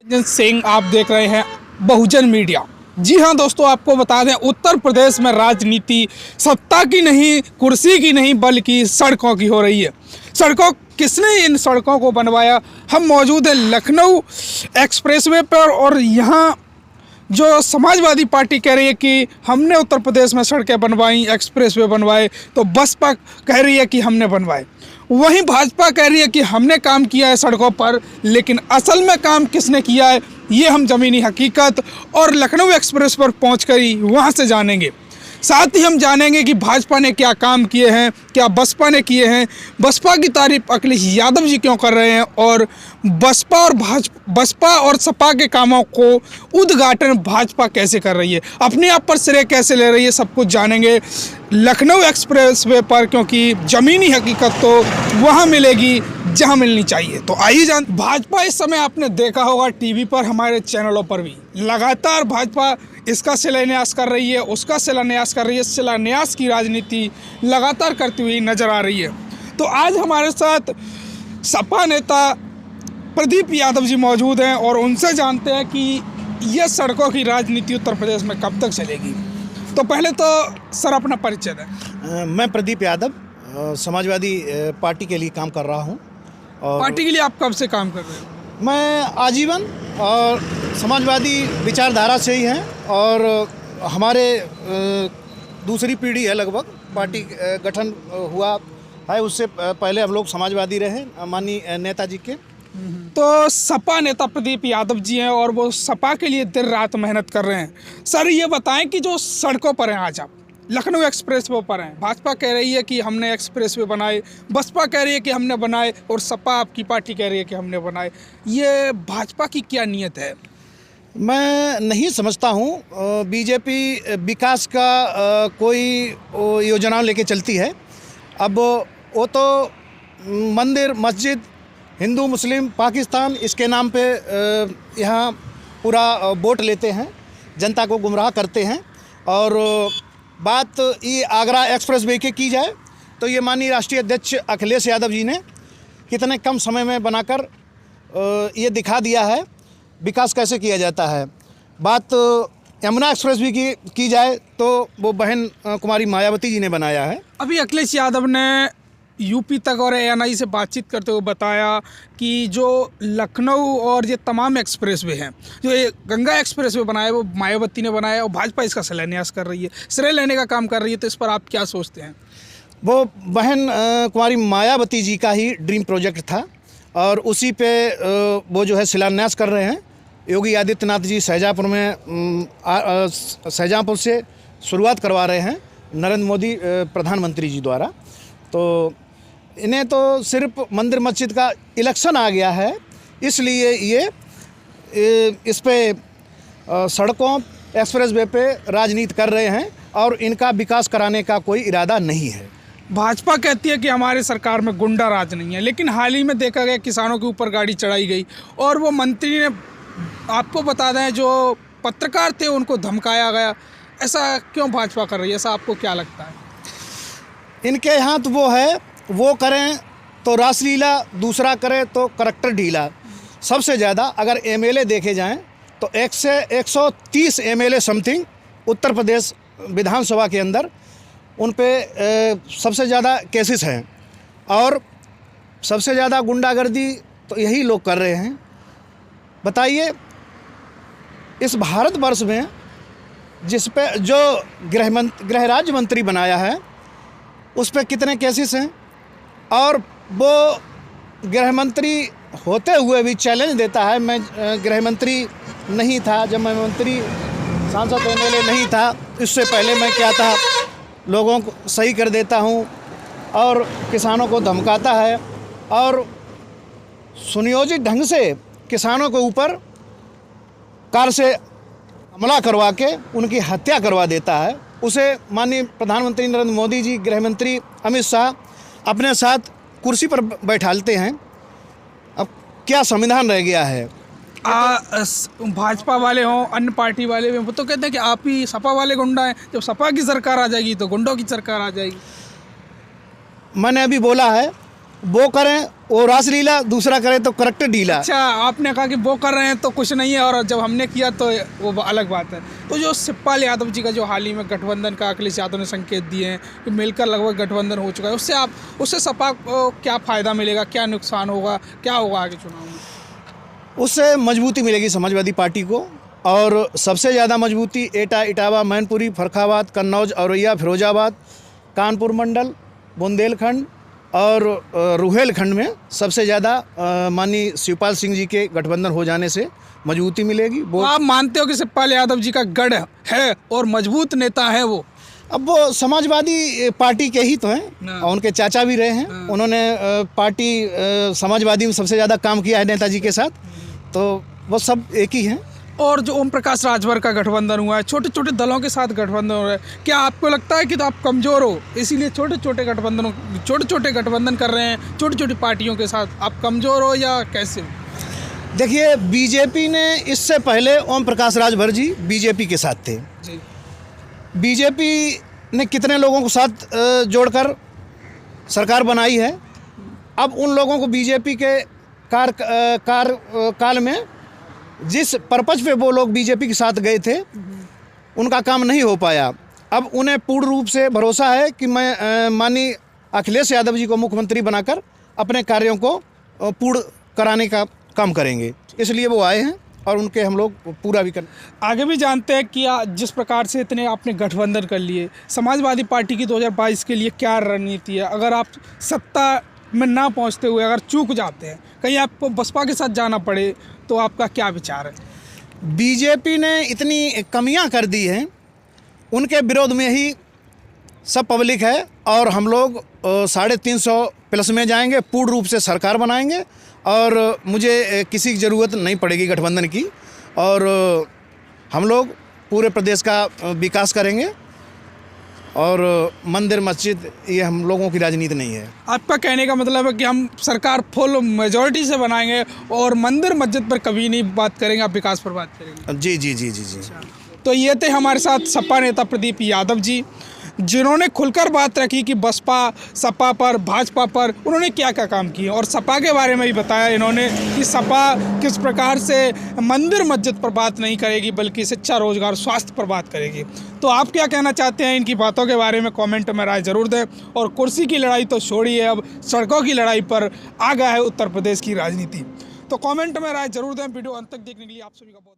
जन सिंह आप देख रहे हैं बहुजन मीडिया। जी हाँ दोस्तों, आपको बता दें उत्तर प्रदेश में राजनीति सत्ता की नहीं, कुर्सी की नहीं, बल्कि सड़कों की हो रही है। सड़कों किसने इन सड़कों को बनवाया? हम मौजूद हैं लखनऊ एक्सप्रेसवे पर और यहाँ जो समाजवादी पार्टी कह रही है कि हमने उत्तर प्रदेश में सड़कें बनवाई, एक्सप्रेसवे बनवाए, तो बसपा कह रही है कि हमने बनवाए। वहीं भाजपा कह रही है कि हमने काम किया है सड़कों पर, लेकिन असल में काम किसने किया है ये हम ज़मीनी हकीकत और लखनऊ एक्सप्रेस पर पहुंचकर ही वहां से जानेंगे। साथ ही हम जानेंगे कि भाजपा ने क्या काम किए हैं, क्या बसपा ने किए हैं, बसपा की तारीफ अखिलेश यादव जी क्यों कर रहे हैं और बसपा और सपा के कामों को उद्घाटन भाजपा कैसे कर रही है, अपने आप पर श्रेय कैसे ले रही है, सब कुछ जानेंगे लखनऊ एक्सप्रेसवे पर, क्योंकि ज़मीनी हकीकत तो वहाँ मिलेगी जहाँ मिलनी चाहिए। तो आइए जान। भाजपा इस समय आपने देखा होगा टीवी पर, हमारे चैनलों पर भी लगातार भाजपा इसका शिलान्यास कर रही है, उसका शिलान्यास कर रही है, शिलान्यास की राजनीति लगातार करती हुई नजर आ रही है। तो आज हमारे साथ सपा नेता प्रदीप यादव जी मौजूद हैं और उनसे जानते हैं कि यह सड़कों की राजनीति उत्तर प्रदेश में कब तक चलेगी। तो पहले तो सर अपना परिचय दें। मैं प्रदीप यादव समाजवादी पार्टी के लिए काम कर रहा हूं। और पार्टी के लिए आप कब से काम कर रहे हैं? मैं आजीवन और समाजवादी विचारधारा से ही हैं और हमारे दूसरी पीढ़ी है लगभग पार्टी गठन हुआ है, उससे पहले हम लोग समाजवादी रहे माननीय नेताजी के। तो सपा नेता प्रदीप यादव जी हैं और वो सपा के लिए दिन रात मेहनत कर रहे हैं। सर ये बताएं कि जो सड़कों पर हैं आज आप लखनऊ एक्सप्रेसवे पर हैं, भाजपा कह रही है कि हमने एक्सप्रेसवे बनाए, बसपा कह रही है कि हमने बनाए और सपा आपकी पार्टी कह रही है कि हमने बनाए, ये भाजपा की क्या नीयत है? मैं नहीं समझता हूँ बीजेपी विकास का कोई योजनाओं लेके चलती है। अब वो तो मंदिर मस्जिद हिंदू मुस्लिम पाकिस्तान इसके नाम पे यहाँ पूरा वोट लेते हैं, जनता को गुमराह करते हैं। और बात ये आगरा एक्सप्रेसवे की जाए तो ये माननीय राष्ट्रीय अध्यक्ष अखिलेश यादव जी ने कितने कम समय में बनाकर ये दिखा दिया है विकास कैसे किया जाता है। बात यमुना एक्सप्रेसवे की जाए तो वो बहन कुमारी मायावती जी ने बनाया है। अभी अखिलेश यादव ने यूपी तक और एएनआई से बातचीत करते हुए बताया कि जो लखनऊ और ये तमाम एक्सप्रेसवे हैं, जो ये गंगा एक्सप्रेसवे बनाया वो मायावती ने बनाया और भाजपा इसका शिलान्यास कर रही है, श्रेय लेने का काम कर रही है। तो इस पर आप क्या सोचते हैं? वो बहन कुमारी मायावती जी का ही ड्रीम प्रोजेक्ट था और उसी पे वो जो है शिलान्यास कर रहे हैं। योगी आदित्यनाथ जी शाहजहाँपुर से शुरुआत करवा रहे हैं नरेंद्र मोदी प्रधानमंत्री जी द्वारा। तो इन्हें तो सिर्फ मंदिर मस्जिद का इलेक्शन आ गया है, इसलिए ये इस पे सड़कों एक्सप्रेसवे पे राजनीति कर रहे हैं और इनका विकास कराने का कोई इरादा नहीं है। भाजपा कहती है कि हमारी सरकार में गुंडा राज नहीं है, लेकिन हाल ही में देखा गया किसानों के ऊपर गाड़ी चढ़ाई गई और वो मंत्री ने, आपको बता दें, जो पत्रकार थे उनको धमकाया गया। ऐसा क्यों भाजपा कर रही है? ऐसा आपको क्या लगता है? इनके यहाँ तो वो है, वो करें तो रासलीला, दूसरा करें तो करैक्टर ढीला। सबसे ज़्यादा अगर एमएलए देखे जाएं तो 130 एमएलए समथिंग उत्तर प्रदेश विधानसभा के अंदर उन पे सबसे ज़्यादा केसेस हैं और सबसे ज़्यादा गुंडागर्दी तो यही लोग कर रहे हैं। बताइए इस भारतवर्ष में जिस पे जो गृह राज्य मंत्री बनाया है उस पर कितने केसेस हैं और वो गृह मंत्री होते हुए भी चैलेंज देता है। मैं गृह मंत्री नहीं था, जब मैं मंत्री सांसद एमएलए नहीं था, इससे पहले मैं क्या था, लोगों को सही कर देता हूँ और किसानों को धमकाता है और सुनियोजित ढंग से किसानों के ऊपर कार से हमला करवा के उनकी हत्या करवा देता है। उसे माननीय प्रधानमंत्री नरेंद्र मोदी जी, गृह मंत्री अमित शाह अपने साथ कुर्सी पर बैठालते हैं। अब क्या संविधान रह गया है? भाजपा वाले हों, अन्य पार्टी वाले हों, वो तो कहते हैं कि आप ही सपा वाले गुंडा हैं, जब सपा की सरकार आ जाएगी तो गुंडों की सरकार आ जाएगी। मैंने अभी बोला है वो करें वो रासलीला, दूसरा करे तो करेक्टर ढीला। अच्छा, आपने कहा कि वो कर रहे हैं तो कुछ नहीं है, और जब हमने किया तो वो अलग बात है। तो जो शिवपाल यादव जी का जो हाल ही में गठबंधन का अखिलेश यादव ने संकेत दिए हैं कि मिलकर लगभग गठबंधन हो चुका है, उससे सपा को क्या फ़ायदा मिलेगा, क्या नुकसान होगा, क्या होगा आगे चुनाव में? उससे मजबूती मिलेगी समाजवादी पार्टी को, और सबसे ज़्यादा मजबूती एटा, इटावा, मैनपुरी, फर्रुखाबाद, कन्नौज, औरैया, फिरोजाबाद, कानपुर मंडल, बुंदेलखंड और रुहेलखंड में सबसे ज़्यादा माननीय शिवपाल सिंह जी के गठबंधन हो जाने से मजबूती मिलेगी। वो आप मानते हो कि शिवपाल यादव जी का गढ़ है और मजबूत नेता है वो? अब वो समाजवादी पार्टी के ही तो हैं, हाँ। और उनके चाचा भी रहे हैं। उन्होंने पार्टी समाजवादी में सबसे ज़्यादा काम किया है नेताजी के साथ, तो वो सब एक ही हैं। और जो ओम प्रकाश राजभर का गठबंधन हुआ है, छोटे छोटे दलों के साथ गठबंधन हो रहा है, क्या आपको लगता है कि तो आप कमज़ोर हो इसीलिए छोटे छोटे गठबंधन कर रहे हैं, छोटी छोटी पार्टियों के साथ आप कमज़ोर हो या कैसे हो? देखिए, बीजेपी ने इससे पहले ओम प्रकाश राजभर जी बीजेपी के साथ थे। जी। बीजेपी ने कितने लोगों को साथ जोड़कर सरकार बनाई है। अब उन लोगों को बीजेपी के काल में जिस पर्पज पे वो लोग बीजेपी के साथ गए थे, उनका काम नहीं हो पाया। अब उन्हें पूर्ण रूप से भरोसा है कि मैं माननीय अखिलेश यादव जी को मुख्यमंत्री बनाकर अपने कार्यों को पूर्ण कराने का काम करेंगे, इसलिए वो आए हैं और उनके हम लोग पूरा भी कर। आगे भी जानते हैं कि जिस प्रकार से इतने आपने गठबंधन कर लिए, समाजवादी पार्टी की 2022 के लिए क्या रणनीति है? अगर आप सत्ता में ना पहुंचते हुए अगर चूक जाते हैं, कहीं आपको बसपा के साथ जाना पड़े, तो आपका क्या विचार है? बीजेपी ने इतनी कमियां कर दी हैं, उनके विरोध में ही सब पब्लिक है, और हम लोग 350 प्लस में जाएंगे, पूर्ण रूप से सरकार बनाएंगे, और मुझे किसी की ज़रूरत नहीं पड़ेगी गठबंधन की, और हम लोग पूरे प्रदेश का विकास करेंगे, और मंदिर मस्जिद ये हम लोगों की राजनीति नहीं है। आपका कहने का मतलब है कि हम सरकार फुल मेजॉरिटी से बनाएंगे और मंदिर मस्जिद पर कभी नहीं बात करेंगे, आप विकास पर बात करेंगे? जी जी जी जी जी। तो ये थे हमारे साथ सपा नेता प्रदीप यादव जी, जिन्होंने खुलकर बात रखी कि बसपा सपा पर, भाजपा पर उन्होंने क्या क्या काम किए, और सपा के बारे में भी बताया इन्होंने कि सपा किस प्रकार से मंदिर मस्जिद पर बात नहीं करेगी बल्कि शिक्षा, रोजगार, स्वास्थ्य पर बात करेगी। तो आप क्या कहना चाहते हैं इनकी बातों के बारे में? कमेंट में राय जरूर दें। और कुर्सी की लड़ाई तो छोड़िए, अब सड़कों की लड़ाई पर आ गया है उत्तर प्रदेश की राजनीति। तो कमेंट में राय जरूर दें। वीडियो अंत तक देखने के लिए आप सभी का बहुत